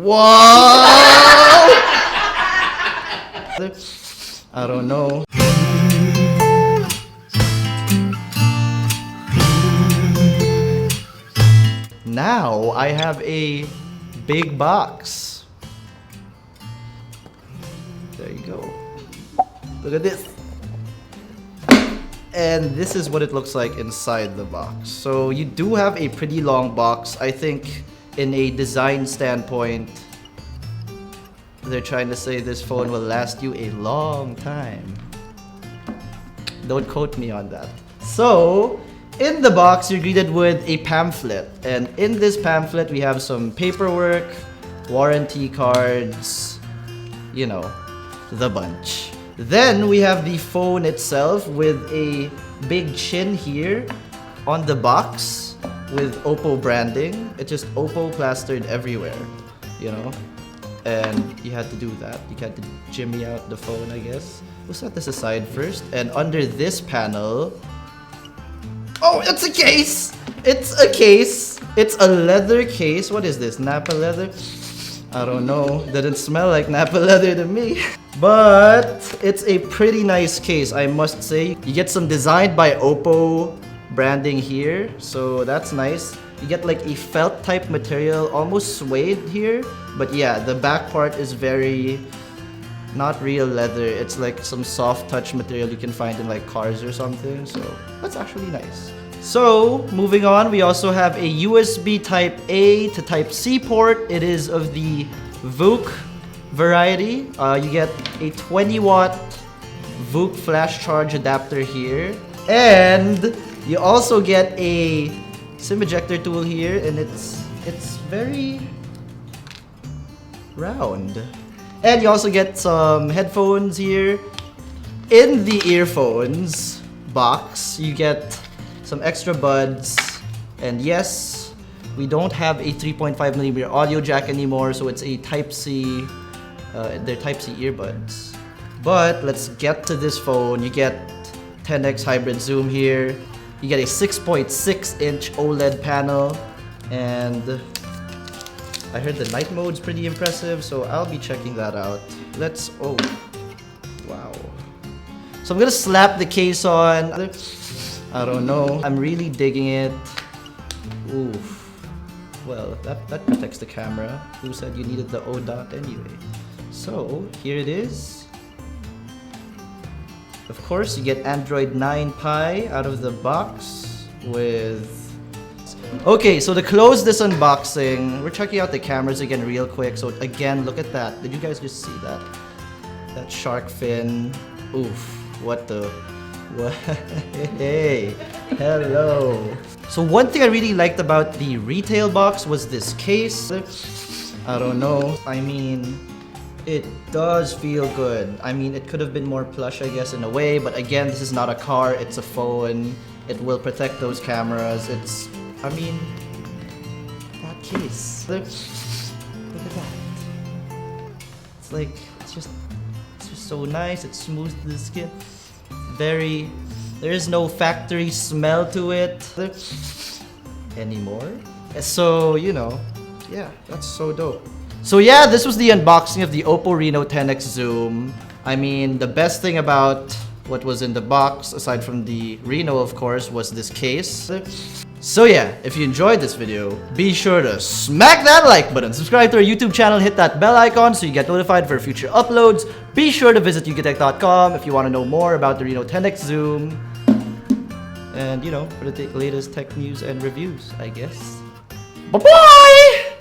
Whoa! I don't know. Now I have a big box. There you go. Look at this. And this is what it looks like inside the box. So you do have a pretty long box. I think in a design standpoint, they're trying to say this phone will last you a long time. Don't quote me on that. So, in the box, you're greeted with a pamphlet. And in this pamphlet, we have some paperwork, warranty cards, you know, the bunch. Then we have the phone itself with a big chin here on the box with OPPO branding. It's just OPPO plastered everywhere, you know? And you had to do that. You had to jimmy out the phone, I guess. We'll set this aside first. And under this panel... Oh, it's a case! It's a case! It's a leather case. What is this? Napa leather? I don't know. Didn't smell like Napa leather to me. But it's a pretty nice case, I must say. You get some designed by OPPO branding here, so that's nice. You get like a felt type material, almost suede here. But yeah, the back part is very not real leather. It's like some soft touch material you can find in like cars or something. So that's actually nice. So moving on, we also have a USB type A to type C port. It is of the VOOC variety. You get a 20-watt VOOC flash charge adapter here. And you also get a SIM ejector tool here, and it's very round. And you also get some headphones here. In the earphones box, you get some extra buds. And yes, we don't have a 3.5mm audio jack anymore, so it's a Type-C. They're Type-C earbuds. But let's get to this phone. You get 10x hybrid zoom here. You get a 6.6-inch OLED panel, and I heard the night mode's pretty impressive, so I'll be checking that out. Oh, wow. So I'm gonna slap the case on. I don't know. I'm really digging it. Oof. Well, that protects the camera. Who said you needed the O dot anyway? So, here it is. Of course, you get Android 9 Pie out of the box with... Okay, so to close this unboxing, we're checking out the cameras again real quick. So again, look at that. Did you guys just see that? That shark fin. Oof. What the... What? Hey. Hello. So one thing I really liked about the retail box was this case. I don't know. I mean... It does feel good. I mean, it could have been more plush, I guess, in a way, but again, this is not a car, it's a phone. It will protect those cameras. I mean, that case. Look at that. It's just so nice. It's smooth to the skin. There is no factory smell to it anymore. So, you know, yeah, that's so dope. So yeah, this was the unboxing of the OPPO Reno 10x Zoom. I mean, the best thing about what was in the box, aside from the Reno of course, was this case. So yeah, if you enjoyed this video, be sure to smack that like button, subscribe to our YouTube channel, hit that bell icon so you get notified for future uploads. Be sure to visit YugaTech.com if you want to know more about the Reno 10x Zoom. And you know, for the latest tech news and reviews, I guess. Bye-bye!